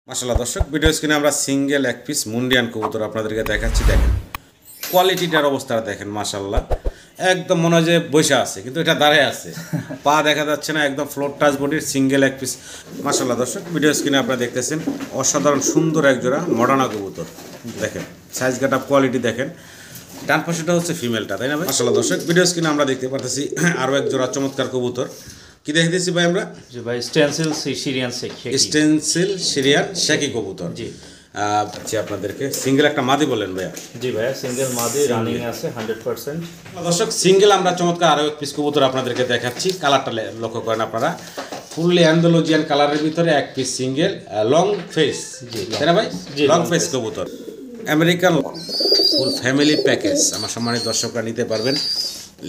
মাশাআল্লাহ দর্শক ভিডিও স্ক্রিনে আমরা সিঙ্গেল এক পিস মুন্ডিয়ান কবুতর আপনাদেরকে দেখাচ্ছি। দেখেন কোয়ালিটিটার অবস্থাটা দেখেন, মাশাআল্লাহ একদম মনে হয় যে বসে আছে, কিন্তু এটা দাঁড়িয়ে আছে, পা দেখা যাচ্ছে না, একদম ফ্লোর টাচ বডির সিঙ্গেল এক পিস। মাশাআল্লাহ দর্শক ভিডিও স্ক্রিনে আপনারা দেখতেছেন অসাধারণ সুন্দর এক জোড়া মডার্না কবুতর। দেখেন সাইজ কাট আপ কোয়ালিটি দেখেন। ডান পাশেটা হচ্ছে ফিমেলটা, তাই না ভাই? মাশাআল্লাহ দর্শক ভিডিও স্ক্রিনে আমরা দেখতে পারতেছি আরও এক জোড়া চমৎকার কবুতর। কি দেখতেছি ভাই আমরা? জি ভাই, স্টেনসিল সিরিয়ান শেকি। স্টেনসিল সিরিয়ান শেকি কবুতর। জি আচ্ছা, আপনাদেরকে সিঙ্গেল একটা মাদি বলেন ভাইয়া? জি ভাইয়া, সিঙ্গেল মাদি রানিং আছে 100%। দর্শক সিঙ্গেল আমরা চমৎকার আরও এক পিস কবুতর আপনাদেরকে দেখাচ্ছি। কালারটা লক্ষ্য করেন আপনারা, ফুললি অ্যান্ডোলজিয়ান কালারের ভিতরে এক পিস সিঙ্গেল লং ফেস, তাই না ভাই? লং ফেস কবুতর, আমেরিকান ফুল ফ্যামিলি প্যাকেজ আমার সম্মানিত দর্শকরা নিতে পারবেন।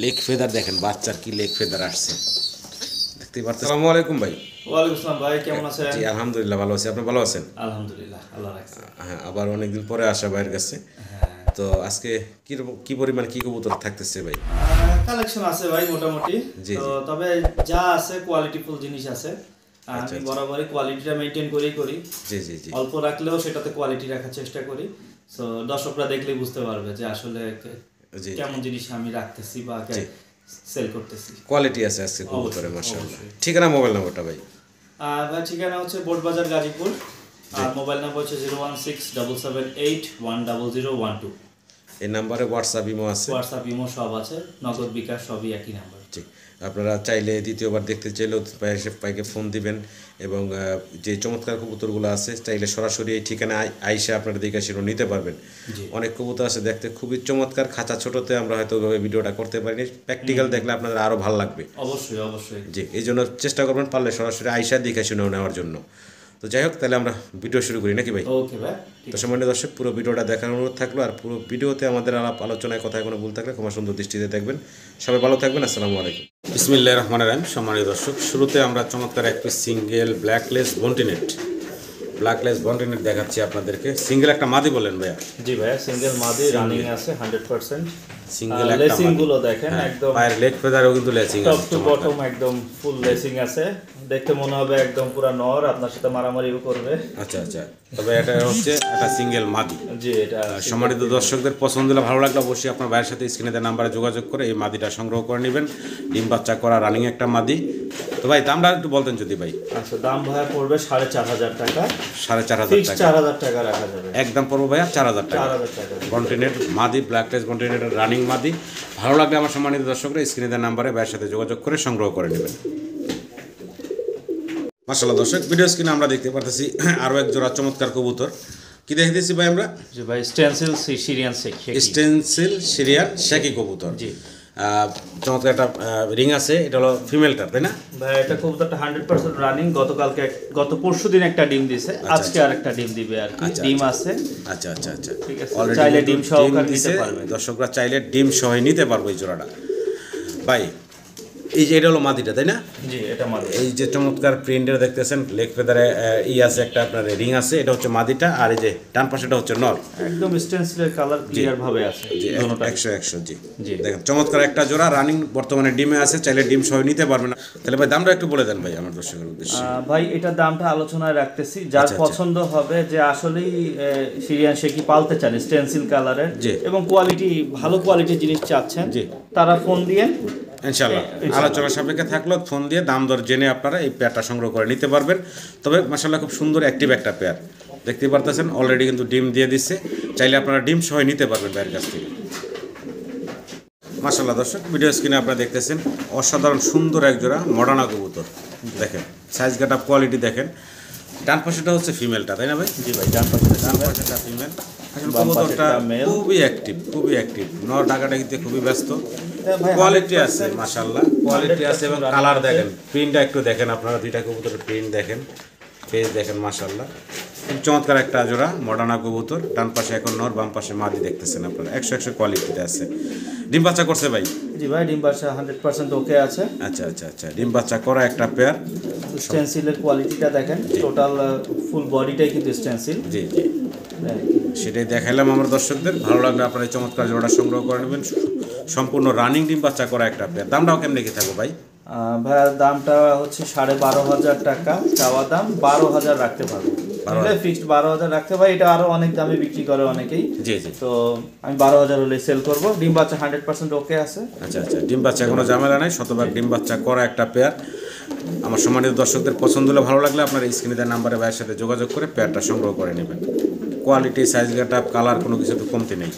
লেগ ফেদার দেখেন, বাচ্চার কি লেগ ফেদার আসছে দেখতে পাচ্ছেন। আসসালামু আলাইকুম ভাই। ওয়ালাইকুম আসসালাম ভাই, কেমন আছেন? জি আলহামদুলিল্লাহ ভালো আছি, আপনি ভালো আছেন? আলহামদুলিল্লাহ, আল্লাহ রাখছে। হ্যাঁ, আবার অনেকদিন পরে আসা ভাইয়ের কাছে। তো আজকে কি পরিমাণ কি কবুতর থাকতেছে ভাই? কালেকশন আছে ভাই মোটামুটি। তো তবে যা আছে কোয়ালিটিফুল জিনিস আছে। আমি বরাবরই কোয়ালিটিটা মেইনটেইন করি। জি জি জি। অল্প রাখলেও সেটাতে কোয়ালিটি রাখার চেষ্টা করি। সো দর্শকরা দেখলেই বুঝতে পারবে যে আসলে কেমন জিনিস আমি রাখতেছি বা সেল করতেছি। কোয়ালিটি আছে আজকে কবুতরে, মাশাআল্লাহ। ঠিকানা মোবাইল নাম্বারটা ভাই? ভাই ঠিকানা হচ্ছে বোটবাজার গাজীপুর, আর মোবাইল নাম্বার হচ্ছে 01677810012। এই নাম্বারে হোয়াটসঅ্যাপ ইমো আছে? হোয়াটসঅ্যাপ ইমো সব আছে, নগদ বিকাশ সবই একই নাম্বার। জি, আপনারা চাইলে দ্বিতীয়বার দেখতে চাইলেও পাইকে ফোন দিবেন, এবং যে চমৎকার কবুতরগুলো আছে চাইলে সরাসরি এই ঠিকানায় আইসা আপনারা দেখে সেটা নিতে পারবেন। অনেক কবুতর আছে দেখতে খুবই চমৎকার, খাঁচা ছোটোতে আমরা হয়তো ভিডিওটা করতে পারিনি, প্র্যাকটিক্যাল দেখলে আপনাদের আরও ভালো লাগবে। অবশ্যই অবশ্যই। জি, এই জন্য চেষ্টা করবেন পারলে সরাসরি আইসা দেখে শুনেও নেওয়ার জন্য। তো যাই হোক, তাহলে আমরা ভিডিও শুরু করি নাকি ভাই? ওকে ভাই। তো সম্মানিত দর্শক পুরো ভিডিওটা দেখার অনুরোধ থাকলো, আর পুরো ভিডিওতে আমাদের আলোচনায় কথায় কোনো ভুল থাকলে ক্ষমা সুন্দর দৃষ্টিতে দেখবেন। সবাই ভালো থাকবেন, আসসালামু আলাইকুম। বিসমিল্লাহির রহমানির রহিম। সম্মানিত দর্শক, শুরুতে আমরা চমৎকার এক পিস সিঙ্গেল ব্ল্যাকলেস বন্টিনেট দেখাচ্ছি আপনাদেরকে। সিঙ্গেল একটা মাদি বলেন ভাইয়া? জি ভাইয়া, সিঙ্গেল মাদি রানিং আছে 100%। সিঙ্গেল একটা লেসিং গুলো দেখেন একদম পায়ের লেগ ফেদারও কিন্তু লেসিং আছে, টপ টু বটম একদম ফুল লেসিং আছে। দেখতে মনে হবে একদম পুরো নর, আপনার সাথে মারামারিও করবে। আচ্ছা আচ্ছা, তবে এটা হচ্ছে একটা সিঙ্গেল মাদি। জি, এটা সম্মানিত দর্শকদের পছন্দ হলে, ভালো লাগলে অবশ্যই আপনার ভাইয়ের সাথে স্ক্রিনে দেওয়া নাম্বারে যোগাযোগ করে এই মাদিটা সংগ্রহ করে নেবেন। ডিম বাচ্চা করা রানিং একটা মাদি। তো ভাই দামটা একটু বলতেন যদি ভাই? আচ্ছা, দাম ভাইয়া পড়বে 4500 টাকা। 4500 টাকা? 4000 টাকা রাখা যাবে একদম পড়বো ভাইয়া 4000 টাকা। 4000 টাকা কন্টিনেন্ট মাদি, ব্ল্যাকলেস কন্টিনেন্টের রানিং মাদি। ভালো লাগলে আমার সম্মানিত দর্শকরা স্ক্রিনে দেওয়া নাম্বারে ভাইয়ের সাথে যোগাযোগ করে সংগ্রহ করে নেবেন। মাশাআল্লাহ দর্শক ভিডিও স্ক্রিনে আমরা দেখতে পারতেছি আরও এক জোড়া চমৎকার কবুতর। কি দেখতেছি ভাই আমরা? জি ভাই, স্টেনসিল সিরিয়ান শেকি। স্টেনসিল সিরিয়ান শেকি কবুতর। জি, চমৎকার একটা রিং আছে, এটা হলো ফিমেলটার, তাই না ভাই? এটা কবুতরটা 100% রানিং। গত পরশুদিন একটা ডিম দিছে, আজকে আরেকটা ডিম দিবে আর কি। ডিম আছে। আচ্ছা আচ্ছা আচ্ছা, ঠিক আছে, চাইলে ডিম সহকারে নিতে পারবেন। দর্শকরা চাইলে ডিম সহ নিতে পারবে এই জোড়াটা। ভাই এই যে এটা হলো মাদিটা, তাই না? জি, এটা মাদি। এই যে চমৎকার প্রিন্টের দেখতেছেন, লেগ ফেদারে আছে একটা, আপনার রিং আছে, এটা হচ্ছে মাদিটা। আর এই যে ডান পাশেটা হচ্ছে নর, একদম স্টেনসিলের কালার ক্লিয়ার ভাবে আছে। জি 100 জি জি। দেখেন চমৎকার একটা জোড়া রানিং, বর্তমানে ডিমে আছে, চাইলে ডিম সহ নিতে পারবেন। তাহলে ভাই দামটা একটু বলে দেন ভাই আমার দর্শকের উদ্দেশ্যে। ভাই এটার দামটা আলোচনায় রাখতেছি, যার পছন্দ হবে যে আসলেই সিরিয়ান শেকি পালতে চান স্টেনসিল কালারের এবং কোয়ালিটি ভালো কোয়ালিটির জিনিস চাচ্ছেন, তারা ফোন দিয়ে ইনশাআল্লাহ আলোচনা সাপেক্ষে থাকলেও ফোন দিয়ে দাম দর জেনে আপনারা এই পেয়ারটা সংগ্রহ করে নিতে পারবেন। তবে মাশাআল্লাহ খুব সুন্দর অ্যাক্টিভ একটা পেয়ার দেখতে পারতেছেন, অলরেডি কিন্তু ডিম দিয়ে দিচ্ছে, চাইলে আপনারা ডিম সহ নিতে পারবেন ভাইয়ের কাছ থেকে। মাশাআল্লাহ দর্শক ভিডিও স্ক্রিনে আপনারা দেখতেছেন অসাধারণ সুন্দর এক জোড়া মডার্না কবুতর। দেখেন সাইজ কাট আপ কোয়ালিটি দেখেন। ডান পাশেটা হচ্ছে ফিমেলটা, তাই না ভাই? জি ভাই, ডান পাশেটা ফিমেল। কবুতরটা খুবই অ্যাক্টিভ, নর ডাকাডাকিতে খুবই ব্যস্ত। কোয়ালিটি আছে মাশাআল্লাহ, কোয়ালিটি আছে, এবং কালার দেখেন, প্রিন্টটা একটু দেখেন আপনারা, দুইটা কবুতরের প্রিন্ট দেখেন, ফেস দেখেন, মাশাআল্লাহ খুব চমৎকার একটা জোড়া মডার্না কবুতর। ডান পাশে এখন নর, বাম পাশে মাদি দেখতেছেন আপনারা, 100 কোয়ালিটিতে আছে। ডিম বাচ্চা করছে ভাই? জি ভাই, ডিম বাচ্চা 100% ওকে আছে। আচ্ছা আচ্ছা আচ্ছা, ডিম বাচ্চা করা একটা পেয়ার। স্টেনসিলের কোয়ালিটিটা দেখেন, টোটাল ফুল বডিটাই কিন্তু স্টেনসিল। জি জি, সেটাই দেখাইলাম আমার দর্শকদের। ভালো লাগলে আপনারা এই চমৎকার জোড়া সংগ্রহ করে নেবেন। সম্পূর্ণ রানিং ডিম বাচ্চা করা একটা পেয়ার। দামটাও কেমন রেখে থাকবো ভাই? ভাইয়ার দামটা হচ্ছে 12,500 টাকা চাওয়া দাম, 12,000 রাখতে পারবো। নিলে ফিক্সড 12,000 রাখতে ভাই। এটা আরো অনেক দামে বিক্রি করে অনেকেই। জি জি। তো আমি 12,000 হলে সেল করব। ডিম বাচ্চা 100% ওকে আছে। আচ্ছা আচ্ছা, ডিম বাচ্চা কোনো ঝামেলা নাই, শতভাগ ডিম বাচ্চা করা একটা পেয়ার। আমার সম্মানিত দর্শকদের পছন্দ হলে, ভালো লাগলে আপনার স্ক্রিনে দেওয়া নাম্বারে ভাইয়ের সাথে যোগাযোগ করে পেয়ারটা সংগ্রহ করে নেবেন। কোয়ালিটি, সাইজ, গেটআপ, কালার কোনো কিছু তো কমতি নেই।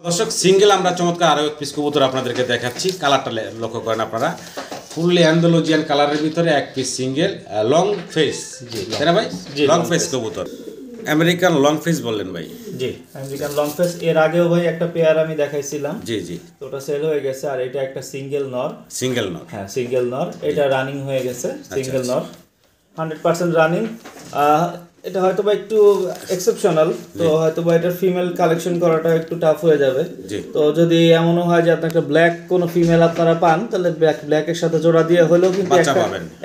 দর্শক, সিঙ্গেল আমরা চমৎকার আরও এক পিস কবুতর আপনাদেরকে দেখাচ্ছি। কালারটা লক্ষ্য করেন আপনারা, ফুললি অ্যান্ডালুজিয়ান কালারের ভিতরে এক পিস সিঙ্গেল লং ফেস, তাই না ভাই? লং ফেস কবুতর, আমেরিকান লং ফেস বললেন ভাই? জি, আমেরিকান লং ফেস। এর আগেও ভাই একটা পেয়ার আমি দেখাইছিলাম। জি জি। তো ওটা সেল হয়ে গেছে। আর এটা একটা সিঙ্গেল নর। সিঙ্গেল নর? হ্যাঁ, সিঙ্গেল নর। এটা রানিং হয়ে গেছে, সিঙ্গেল নর 100% রানিং। এটা হয়তো বা একটু এক্সেপশনাল, তো হয়তো বা এটার ফিমেল কালেকশন করাটা একটু টাফ হয়ে যাবে। তো যদি এমনও হয় যে আপনার একটা ব্ল্যাক কোনো ফিমেল আপনারা পান, তাহলে ব্ল্যাকের সাথে জোড়া দিয়ে হলেও কিন্তু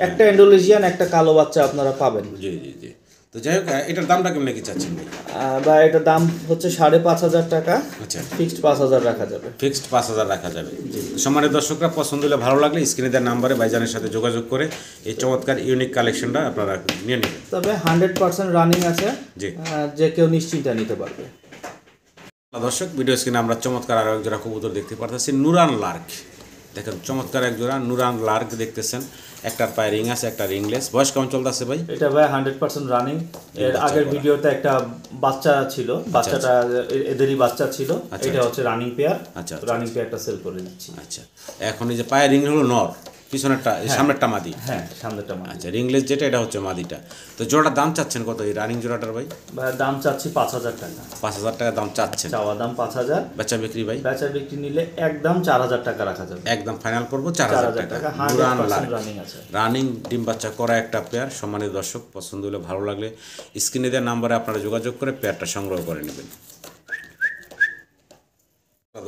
একটা ইন্ডোনেশিয়ান, একটা কালো বাচ্চা আপনারা পাবেন। জি জি জি। তো যাই হোক, এটার দামটা কেমন কি চাচ্ছেন ভাই? বা এটার দাম হচ্ছে 5,500 টাকা। আচ্ছা, ফিক্সড 5,000 রাখা যাবে। ফিক্সড 5,000 রাখা যাবে। সম্মানিত দর্শকরা, পছন্দ হলে, ভালো লাগলে স্ক্রিনে দেওয়ার নাম্বারে ভাইজানের সাথে যোগাযোগ করে এই চমৎকার ইউনিক কালেকশনটা আপনারা নিয়ে নেবেন। তবে 100% রানিং আছে, জি, যে কেউ নিশ্চিন্তে নিতে পারবে। দর্শক, ভিডিও স্ক্রিনে আমরা চমৎকার আরও এক জোড়া কবুতর দেখতে পারতেছি, নুরান লার্ক। দেখেন চমৎকার এক জোড়া নুরান লার্ক দেখতেছেন। একটার পায়ে রিং আছে, একটা রিংলেস। বয়স কেমন চলতেছে ভাই? এটা ভাই 100% রানিং। এর আগের ভিডিওতে একটা বাচ্চা ছিল, বাচ্চাটা এদেরই বাচ্চা ছিল। এটা হচ্ছে রানিং পেয়ার। আচ্ছা, রানিং পেয়ারটা সেল করে দিচ্ছি। আচ্ছা, এখন এই যে পায়ে রিং হলো নর, পিছনেরটা, সামনেরটা মাদি। হ্যাঁ, সামনেরটা মাদি। আচ্ছা, রিংলেস যেটা, এটা হচ্ছে মাদিটা। তো জোড়াটার দাম চাচ্ছেন কত এই রানিং জোড়াটার ভাই? ভাই দাম চাচ্ছি 5,000 টাকা। 5,000 টাকা দাম চাচ্ছেন? চাওয়া দাম 5,000। বেচা বিক্রি ভাই? বেচা বিক্রি নিলে একদম 4,000 টাকা রাখা যাবে। একদম ফাইনাল করবো 4,000 টাকা। রানিং আছে, রানিং ডিম বাচ্চা করা একটা পেয়ার। সম্মানিত দর্শক, পছন্দ হলে, ভালো লাগলে স্ক্রিনে দেওয়ার নাম্বারে আপনারা যোগাযোগ করে পেয়ারটা সংগ্রহ করে নেবেন।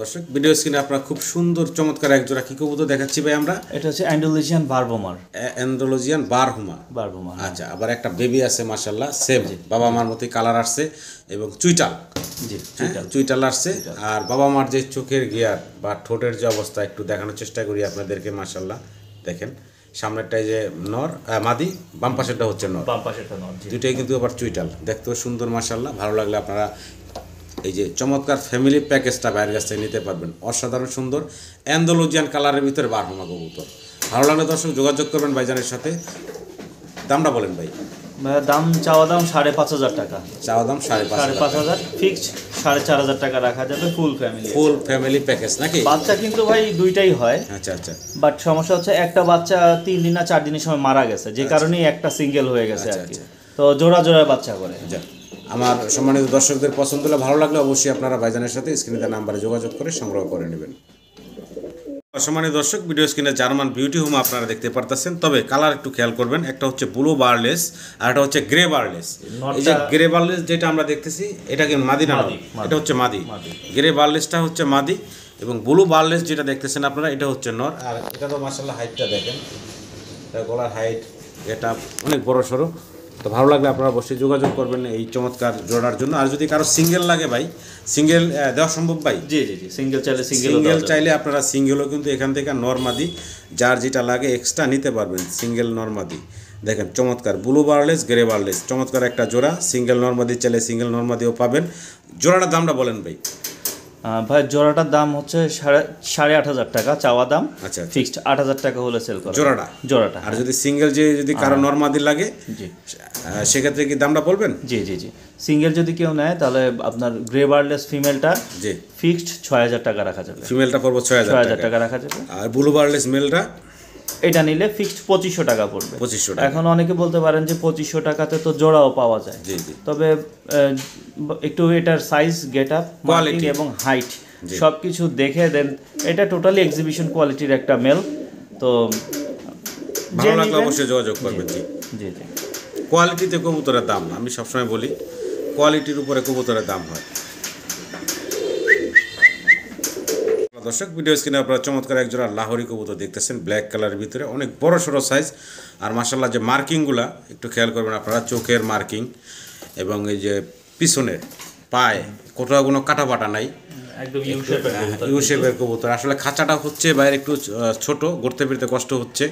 দর্শক, ভিডিও স্ক্রিনে আপনারা খুব সুন্দর চমৎকার এক জোড়া কি কবুতর দেখাচ্ছি ভাই আমরা? এটা হচ্ছে অ্যান্ডালুজিয়ান বারবোমার। অ্যান্ডালুজিয়ান বারহুমা। আচ্ছা, আবার একটা বেবি আছে মাশাআল্লাহ, সেম বাবা মার মতোই কালার আসছে এবং চুইটাল। জি, চুইটাল আসছে। আর বাবা মার যে চোখের গিয়ার বা ঠোঁটের যে অবস্থা একটু দেখানোর চেষ্টা করি আপনাদেরকে। মাশাআল্লাহ, দেখেন সামনেরটাই যে নর, মাদি, বাম পাশেরটা হচ্ছে নর। বাম পাশেরটা নর, দুইটাই কিন্তু আবার চুইটাল। দেখতেও সুন্দর মাশাআল্লাহ। ভালো লাগলে আপনারা এই যে চমৎকার ফ্যামিলি প্যাকেজটা বাইরের কাছ থেকে নিতে পারবেন। অসাধারণ সুন্দর অ্যান্ডালুজিয়ান কালারের ভিতরে বারহুমা কবুতর। ভালো লাগলে দর্শক যোগাযোগ করবেন ভাইজানের সাথে। দামটা বলেন ভাই? দাম চাওয়া দাম 5,500 টাকা। চাওয়া দাম 5,500। ফিক্সড 4,500 টাকা রাখা যাবে। ফুল ফ্যামিলি প্যাকেজ নাকি? বাচ্চা কিন্তু ভাই দুইটাই হয়। আচ্ছা আচ্ছা। বাট সমস্যা হচ্ছে একটা বাচ্চা 3 দিন না 4 দিনের সময় মারা গেছে, যে কারণেই একটা সিঙ্গেল হয়ে গেছে আর কি। তো জোড়া জোড়া বাচ্চা করে। আমার সম্মানিত দর্শকদের পছন্দ হলে, ভালো লাগলে অবশ্যই আপনারা ভাইজানের সাথে স্ক্রিনে দেওয়া নাম্বারে যোগাযোগ করে সংগ্রহ করে নেবেন। সম্মানিত দর্শক, ভিডিও স্ক্রিনে জার্মান বিউটি হোম আপনারা দেখতে পারতেছেন। তবে কালার একটু খেয়াল করবেন, একটা হচ্ছে ব্লু বারলেস আর একটা হচ্ছে গ্রে বারলেস। এই যে গ্রে বারলেস যেটা আমরা দেখতেছি, এটা কি মাদি না? এটা হচ্ছে মাদি। গ্রে বারলেসটা হচ্ছে মাদি এবং ব্লু বারলেস যেটা দেখতেছেন আপনারা, এটা হচ্ছে নর। আর এটা তো মাশাআল্লাহ হাইটটা দেখেন, এটা গলার হাইট, এটা অনেক বড় সড়ো। তো ভালো লাগলে আপনারা অবশ্যই যোগাযোগ করবেন এই চমৎকার জোড়ার জন্য। আর যদি কারো সিঙ্গেল লাগে ভাই, সিঙ্গেল দেওয়া সম্ভব ভাই? জি জি জি, সিঙ্গেল চাইলে আপনারা সিঙ্গেলও কিন্তু এখান থেকে নরমাদি যার যেটা লাগে এক্সট্রা নিতে পারবেন। সিঙ্গেল নরমাদি দেখেন চমৎকার, ব্লু বারলেস, গ্রে বারলেস, চমৎকার একটা জোড়া। সিঙ্গেল নরমাদি চাইলে সিঙ্গেল নরমাদিও পাবেন। জোড়াটার দামটা বলেন ভাই? ভাই জোড়াটার দাম হচ্ছে 8,500 টাকা চাওয়া দাম। আচ্ছা, ফিক্সড 8,000 টাকা হলে সেল করা জোড়াটা। আর যদি সিঙ্গেল যদি কারো নরমাদি লাগে, সেক্ষেত্রে কি দামটা বলবেন? জি জি জি, সিঙ্গেল যদি কেউ নেয় তাহলে আপনার গ্রে বারলেস ফিমেলটা ফিক্সড 6,000 টাকা রাখা যাবে। ফিমেলটা পড়বে 6,000 টাকা রাখা যাবে। আর ব্লু বারলেস মেলটা এটা নিলে ফিক্সড 2,500 টাকা পড়বে। 2,500 টাকা। এখন অনেকে বলতে পারেন যে 2,500 টাকাতে তো জোড়াও পাওয়া যায়। তবে একটু এটার সাইজ, গেটআপ, কোয়ালিটি এবং হাইট সবকিছু দেখে দেন। এটা টোটালি এক্সিবিশন কোয়ালিটির একটা মেল। তো ভালো লাগলে অবশ্যই যোগাযোগ করবেন। জি জি জি। কোয়ালিটিতে কবুতরের দাম, আমি সবসময় বলি কোয়ালিটির উপরে কবুতরের দাম হয়। দর্শক, ভিডিও স্ক্রিনে আপনারা চমৎকার একজোড়া লাহোরি কবুতর দেখতেছেন, ব্ল্যাক কালারের ভিতরে, অনেক বড় সড়ো সাইজ। আর মাশাআল্লাহ যে মার্কিংগুলা একটু খেয়াল করবেন আপনারা, চোখের মার্কিং এবং এই যে পিছনের পায়ে কোথাও কোনো কাটা বাটা নাই, একদম ইউ শেপের কবুতর। ইউ শেপের কবুতর। আসলে খাঁচাটা হচ্ছে বাইরে একটু ছোট, গড়তে ফিরতে কষ্ট হচ্ছে,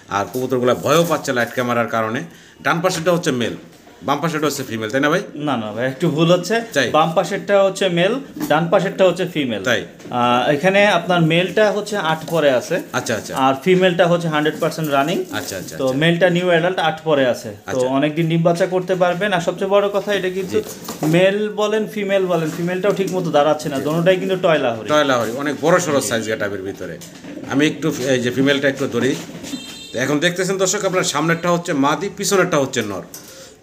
আর কবুতরগুলো ভয়ও পাচ্ছে লাইট ক্যামেরার কারণে। ডান পাশেটা হচ্ছে মেল, বাম পাশেটা হচ্ছে ফিমেল, তাই না ভাই? না না ভাই, একটু ভুল হচ্ছে। তাই? বাম পাশেরটা হচ্ছে মেল, ডান পাশেরটা হচ্ছে ফিমেল। তাই? এখানে আপনার মেলটা হচ্ছে 8 পরে আছে, আচ্ছা আচ্ছা আর ফিমেলটা হচ্ছে 100% রানিং। আচ্ছা আচ্ছা তো মেলটা নিউ অ্যাডাল্ট 8 পরে আছে, তো আচ্ছা। অনেকদিন ডিম বাচ্চা করতে পারবেন। আর সবচেয়ে বড় কথা, এটা কিন্তু মেল বলেন ফিমেল বলেন, ফিমেলটাও ঠিক মতো দাঁড়াচ্ছে না, দোনোটাই কিন্তু টয়লা হরি। টয়লা হরি, অনেক বড় সড়ো সাইজ গেটাবের ভিতরে। আমি একটু এই যে ফিমেলটা একটু ধরি। তো এখন দেখতেছেন দর্শক, আপনার সামনেরটা হচ্ছে মাদি, পিছনেরটা হচ্ছে নর।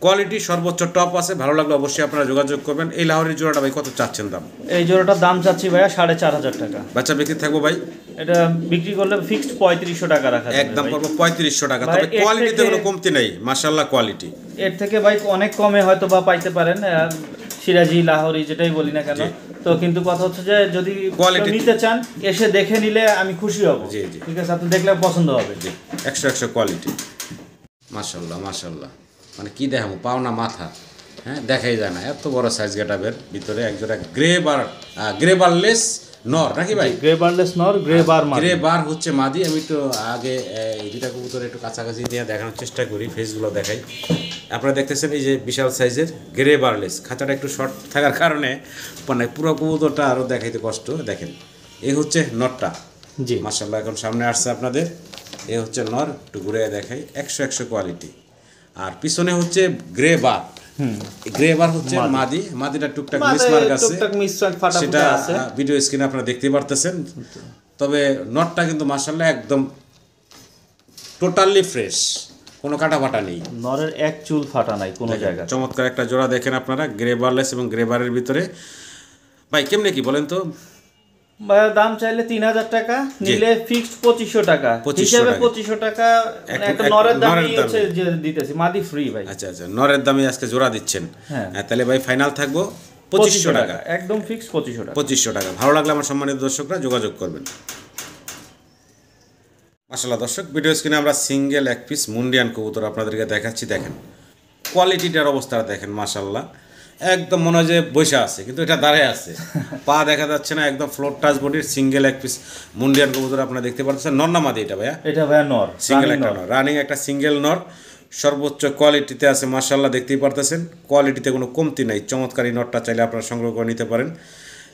কোয়ালিটি সর্বোচ্চ টপ আছে, ভালো লাগলে অবশ্যই আপনারা যোগাযোগ করবেন। এই লাহোরের জোড়াটা ভাই কত চাচ্ছেন দাম? এই জোড়াটার দাম চাচ্ছি ভাইয়া 4,500 টাকা। বাচ্চা বিক্রি থাকবো ভাই? এটা বিক্রি করলে ফিক্সড 3500 টাকা রাখা যাবে একদম ভাই। পড়বো 3500 টাকা। ভাই, তবে এর কোয়ালিটিতে থেকে- কোনো কমতি নেই, মাশাআল্লাহ কোয়ালিটি। এর থেকে ভাই অনেক কমে হয়তো বা পাইতে পারেন, সিরাজি লাহোরি যেটাই বলি না কেন। জি। তো কিন্তু কথা হচ্ছে যে যদি Quality- কেউ নিতে চান, এসে দেখে নিলে আমি খুশি হব। জি, জি। ঠিক আছে, আপনি দেখলে পছন্দ হবে। জি, 100 কোয়ালিটি। মাশাআল্লাহ মাশাআল্লাহ, মানে কি দেখাবো, পাওনা মাথা, হ্যাঁ দেখাই যায় না, এত বড় সাইজ গেটাবের ভিতরে একজোড়া গ্রে বারলেস নর নাকি ভাই? গ্রে বারলেস নর, গ্রে বার মাদি। গ্রে বার হচ্ছে মাদি। আমি তো আগে এই দুটা কবুতর একটু কাছাকাছি দিয়ে দেখানোর চেষ্টা করি, ফেসগুলো দেখাই। আপনারা দেখতেছেন এই যে বিশাল সাইজের গ্রে বারলেস, খাঁচাটা একটু শর্ট থাকার কারণে মানে পুরো কবুতরটা আরও দেখাইতে কষ্ট। দেখেন, এই হচ্ছে নরটা। জি। মাশাআল্লাহ এখন সামনে আসছে আপনাদের, এ হচ্ছে নর, একটু ঘুরে দেখাই। 100 কোয়ালিটি। আর পিছনে হচ্ছে গ্রে বার। গ্রে বার হচ্ছে মাদি, মাদিটা টুকটাক মিসমার্ক আছে, টুকটাক মিসমার্ক ফাটা সেটা ফুটা আছে। ভিডিও স্ক্রিনে আপনারা দেখতে পারতেছেন। তবে নটটা কিন্তু মাশাআল্লাহ একদম টোটালি ফ্রেশ, কোনো কাটা ফাটা নেই। নরের এক চুল ফাটা নাই কোনো জায়গায়। চমৎকার একটা জোড়া দেখেন আপনারা, গ্রে বারলেস এবং গ্রে বারের ভিতরে। ভাই কেমনে কি বলেন তো? ভাইয়া দাম চাইলে 3000 টাকা, নিলে ফিক্সড 2500 টাকা 2500 হিসেবে টাকা। 2500 টাকা। এক- একটা এক- নরের দামই নরের দামে। হচ্ছে যে দিতেছি, মাদি ফ্রি ভাই। আচ্ছা আচ্ছা, নরের দামে আজকে জোড়া দিচ্ছেন। হ্যাঁ। তাহলে ভাই ফাইনাল থাকবো 2500 টাকা। একদম ফিক্সড 2500 টাকা। 2500 টাকা। ভালো লাগলে আমার সম্মানিত দর্শকরা যোগাযোগ করবেন। মাশাআল্লাহ দর্শক, ভিডিও স্ক্রিনে আমরা সিঙ্গেল এক পিস মুন্ডিয়ান কবুতর আপনাদেরকে দেখাচ্ছি। দেখেন কোয়ালিটিটার অবস্থাটা দেখেন, মাশাআল্লাহ একদম মনে হয় যে বসে আছে, কিন্তু এটা দাঁড়ায় আছে, পা দেখা যাচ্ছে না, একদম ফ্লোর টাচ বডির সিঙ্গেল এক পিস মুন্ডিয়ান কবুতর আপনারা দেখতে পাচ্ছেন। নর না মাদি এটা ভাইয়া? এটা ভাইয়া নর, সিঙ্গেল running একটা নর। নর, রানিং একটা সিঙ্গেল নর, সর্বোচ্চ কোয়ালিটিতে আছে মাশাআল্লাহ, দেখতেই পারতেছেন। কোয়ালিটিতে কোনো কমতি নাই, চমৎকার এই নটটা চাইলে আপনারা সংগ্রহ করে নিতে পারেন।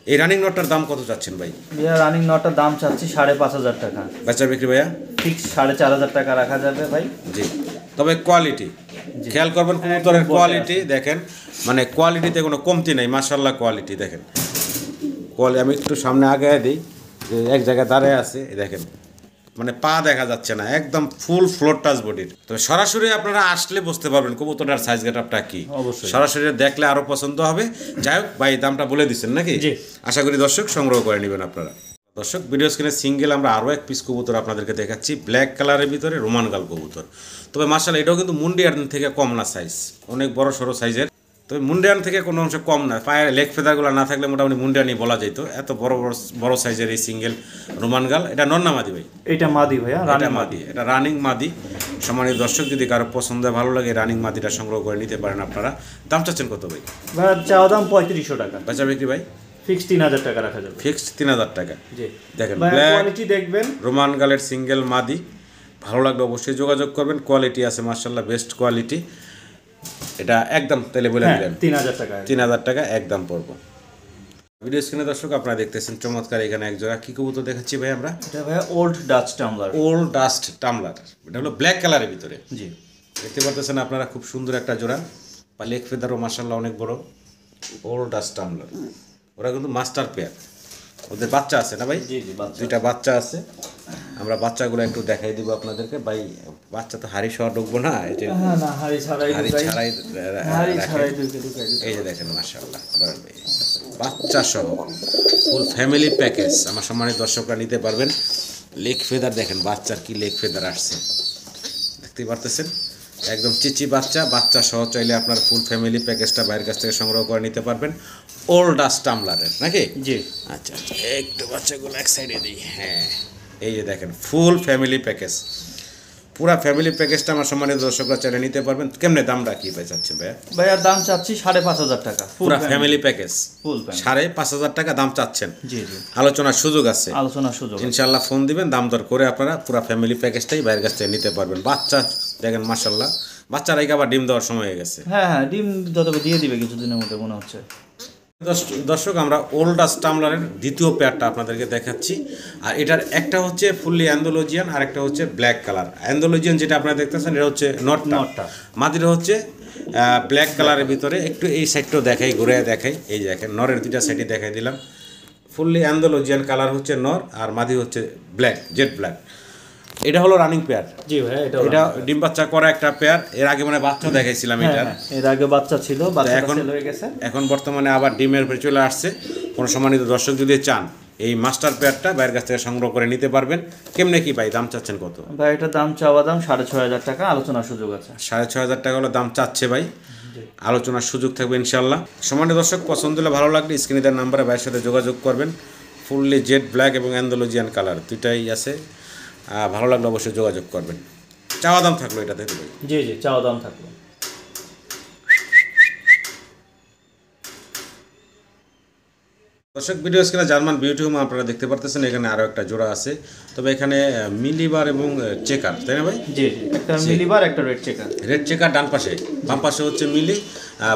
এই রানিং নটটার দাম কত চাচ্ছেন ভাই? ভাইয়া রানিং নরটার দাম চাচ্ছি 5500 টাকা। বেচা বিক্রি ভাইয়া? ফিক্স 4500 টাকা রাখা যাবে ভাই। জি। তবে কোয়ালিটি খেয়াল করবেন, কবুতরের কোয়ালিটি দেখেন, মানে কোয়ালিটিতে কোনো কমতি নাই, মাশাআল্লাহ কোয়ালিটি দেখেন। আমি একটু সামনে আগে দিই, যে এক জায়গায় দাঁড়ায় আছে, এই দেখেন, মানে পা দেখা যাচ্ছে না, একদম ফুল ফ্লোর টাচ বডির। তবে সরাসরি আপনারা আসলে বুঝতে পারবেন কবুতরটার সাইজ গেটআপটা কি। অবশ্যই। সরাসরি দেখলে আরো পছন্দ হবে। যাই হোক ভাই, দামটা বলে দিচ্ছেন নাকি? জি। আশা করি দর্শক সংগ্রহ করে নেবেন আপনারা। দর্শক, ভিডিও স্ক্রিনে সিঙ্গেল আমরা আরও এক পিস কবুতর আপনাদেরকে দেখাচ্ছি, ব্ল্যাক কালারের ভিতরে রোমান গাল কবুতর। তবে মাশাআল্লাহ এটাও কিন্তু মুন্ডিয়ান থেকে কম না সাইজ, অনেক বড় সড়ো সাইজের। তবে মুন্ডিয়ান থেকে কোনো অংশ কম না, পায়ের লেগ ফেদারগুলো না থাকলে মোটামুটি মুন্ডিয়ানই বলা যেত। এত বড় বড় সাইজের এই সিঙ্গেল রোমান গাল। এটা নর না মাদি ভাই? এটা মাদি ভাইয়া, এটা রানিং মাদি, এটা রানিং মাদি। সম্মানিত দর্শক, যদি কারো পছন্দ হয়, ভালো লাগে, রানিং মাদিটা সংগ্রহ করে নিতে পারেন আপনারা। দাম চাচ্ছেন কত ভাই? ভাইয়া চাওয়া দাম 3500 টাকা। বেচা বিক্রি ভাই? ফিক্স 3000 টাকা রাখা যাবে। ফিক্সড 3000 টাকা। জি। দেখেন ভাইয়া ব্ল্যাক কোয়ালিটি দেখবেন। রোমান গালের সিঙ্গেল মাদি, ভালো লাগলে অবশ্যই যোগাযোগ করবেন। কোয়ালিটি আছে মাশাআল্লাহ, বেস্ট কোয়ালিটি। এটা একদম তাহলে বলে হ্যাঁ, দিলেন 3000 টাকা। 3000 টাকা একদম পড়বো। ভিডিও স্ক্রিনে দর্শক আপনারা দেখতেছেন চমৎকার এখানে এক জোড়া কি কবুতর দেখাচ্ছি ভাই আমরা? এটা ভাইয়া old Dutch tumbler. Old dust tumbler. এটা হলো ব্ল্যাক কালারের ভিতরে, জি। দেখতে পারতেছেন আপনারা, খুব সুন্দর একটা জোড়া। লেগ ফেদারও মাশাআল্লাহ অনেক বড়। ওল্ড ডাস্ট টামলার, ওরা কিন্তু মাস্টার পেয়ার। ওদের বাচ্চা আছে না ভাই? জি জি, বাচ্চা। দুইটা বাচ্চা আছে, আমরা বাচ্চাগুলো একটু দেখাই দিব আপনাদেরকে ভাই। বাচ্চা তো হাড়ি সহ ঢুকবো না, এই যে হ্যাঁ না, হাড়ি ছাড়াই হাড়ি ঢুকাই। ছাড়াই হাড়ি রাখেন। ছাড়াই ঢুকাই। এই যে দেখেন মাশাআল্লাহ, বলেন ভাই, বাচ্চা সহ ফুল ফ্যামিলি প্যাকেজ আমার সম্মানিত দর্শকরা নিতে পারবেন। লেগ ফেদার দেখেন, বাচ্চার কি লেগ ফেদার আসছে, দেখতেই পারতেছেন। একদম চিচি বাচ্চা, বাচ্চা সহ চাইলে আপনার ফুল ফ্যামিলি প্যাকেজটা বাইরের কাছ থেকে সংগ্রহ করে নিতে পারবেন। ওল্ড ডাস্ট টামলারের নাকি? জি। আচ্ছা আচ্ছা, একটু বাচ্চাগুলো এক সাইডে দিই। হ্যাঁ, এই যে দেখেন ফুল ফ্যামিলি প্যাকেজ, পুরা ফ্যামিলি প্যাকেজটা আমার সম্মানিত দর্শকরা চাইলে নিতে পারবেন। কেমনে দামটা কি পাই চাচ্ছেন ভাইয়া? ভাইয়ার দাম চাচ্ছি 5,500 টাকা, পুরা ফ্যামিলি প্যাকেজ ফুল 5,500 টাকা দাম চাচ্ছেন। জি জি, আলোচনার সুযোগ আছে, আলোচনার সুযোগ ইনশাল্লাহ ফোন দিবেন, দাম দর করে আপনারা পুরা ফ্যামিলি প্যাকেজটাই বাইরের কাছ থেকে নিতে পারবেন। বাচ্চা দেখেন মাশাল্লাহ, বাচ্চারা আবার ডিম দেওয়ার সময় হয়ে গেছে। হ্যাঁ হ্যাঁ, ডিম যত দিয়ে দিবে কিছুদিনের মধ্যে মনে হচ্ছে। দর্শক আমরা ওল্ডাস টামলারের দ্বিতীয় পেয়ারটা আপনাদেরকে দেখাচ্ছি। আর এটার একটা হচ্ছে ফুললি অ্যান্ডোলজিয়ান আর একটা হচ্ছে ব্ল্যাক কালার। অ্যান্ডোলজিয়ান যেটা আপনারা দেখতেছেন এটা হচ্ছে নটটা, মাদিরা হচ্ছে ব্ল্যাক কালারের ভিতরে। একটু এই সাইডটাও দেখাই, ঘুরে দেখাই, এই দেখেন নরের দুইটা সাইডে দেখাই দিলাম। ফুললি অ্যান্ডোলজিয়ান কালার হচ্ছে নর আর মাদি হচ্ছে ব্ল্যাক, জেড ব্ল্যাক। এটা হলো রানিং পেয়ার। জি ভাই, এটা ডিম বাচ্চা করা একটা পেয়ার। এর আগে মানে বাচ্চা দেখাইছিলাম এটার, এর আগে বাচ্চা ছিল, বাচ্চা এখন সেল হয়ে গেছে। এখন বর্তমানে আবার ডিমের উপরে চলে আসছে। কোনো সম্মানিত দর্শক যদি চান এই মাস্টার পেয়ারটা বাইরের কাছ থেকে সংগ্রহ করে নিতে পারবেন। কেমনে কি ভাই দাম চাচ্ছেন কত? ভাই এটার দাম চাওয়া দাম 6,500 টাকা, আলোচনার সুযোগ আছে। 6,500 টাকা হলো দাম চাচ্ছে ভাই, আলোচনার সুযোগ থাকবে ইনশাল্লাহ। সম্মানিত দর্শক পছন্দ হলে ভালো লাগলে স্ক্রিনে দেওয়ার নাম্বারে ভাইয়ের সাথে যোগাযোগ করবেন। ফুললি জেড ব্ল্যাক এবং অ্যান্ডোলজিয়ান কালার দুইটাই আছে, ভালো লাগলে অবশ্যই যোগাযোগ করবেন। চাওয়া দাম থাকলো এটাতে ভাই? জি জি, চাওয়া দাম থাকলো। দর্শক ভিডিও স্ক্রিনে জার্মান বিউটি হোম আপনারা দেখতে পারতেছেন, এখানে আরও একটা জোড়া আছে। তবে এখানে মিলিবার এবং চেকার, তাই না ভাই? জি জি, একটা মিলিবার একটা রেড চেকার। রেড চেকার ডান পাশে, বাম পাশে হচ্ছে মিলি।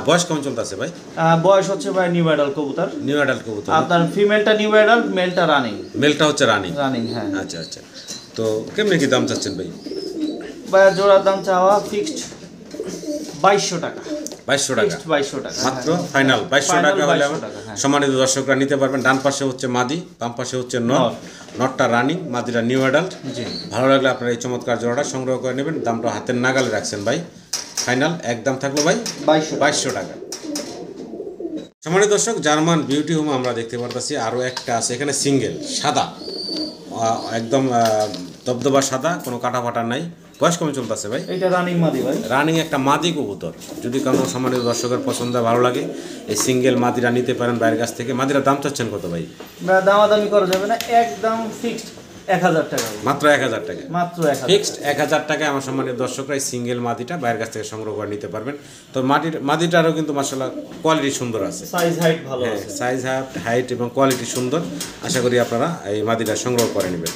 বয়স কেমন চলতেছে ভাই? বয়স হচ্ছে ভাই নিউ অ্যাডাল্ট কবুতর। নিউ অ্যাডাল্ট কবুতর। আপনার ফিমেলটা নিউ অ্যাডাল্ট, মেলটা রানিং। মেলটা হচ্ছে রানিং। রানিং, হ্যাঁ। আচ্ছা আচ্ছা, তো কেমনি কি দাম চাচ্ছেন ভাই? ভাই জোড়ার দাম চাওয়া ফিক্সড 2,200 টাকা। 2,200 টাকা 2,200 টাকা মাত্র, ফাইনাল 2,200 টাকা হলে আমার হ্যাঁ। সম্মানিত দর্শকরা নিতে পারবেন। ডান পাশে হচ্ছে মাদি, বাম পাশে হচ্ছে নর। নটটা রানিং, মাদিরা নিউ অ্যাডাল্ট। জি, ভালো লাগলে আপনারা এই চমৎকার জোড়াটা সংগ্রহ করে নেবেন। দামটা হাতের নাগালে রাখছেন ভাই, ফাইনাল একদম থাকলো ভাই 2,200 টাকা। সম্মানিত দর্শক জার্মান বিউটি হোম আমরা দেখতে পারতেছি, আরও একটা আছে এখানে সিঙ্গেল সাদা, একদম দবদবা সাদা, কোনো কাটা ফাটা নাই। বয়স কেমন চলতেছে ভাই? এটা রানিং মাদি ভাই, রানিং একটা মাদি কবুতর। যদি কোনো সম্মানিত দর্শকের পছন্দ ভালো লাগে এই সিঙ্গেল মাদিরা নিতে পারেন বাইরের কাছ থেকে। মাদিরা দাম চাচ্ছেন কত ভাই? দামাদামি করা যাবে না, একদম ফিক্সড 1,000 টাকা। মাত্র 1,000 টাকা, মাত্র 1,000 ফিক্সড 1,000 টাকায় আমার সম্মানিত দর্শকরা এই সিঙ্গেল মাদিটা বাইরের কাছ থেকে সংগ্রহ করে নিতে পারবেন। তো মাদিটারও কিন্তু মাশাআল্লাহ কোয়ালিটি সুন্দর আছে, সাইজ হাইট ভালো আছে। সাইজ হাইট এবং কোয়ালিটি সুন্দর। আশা করি আপনারা এই মাদিটা সংগ্রহ করে নেবেন।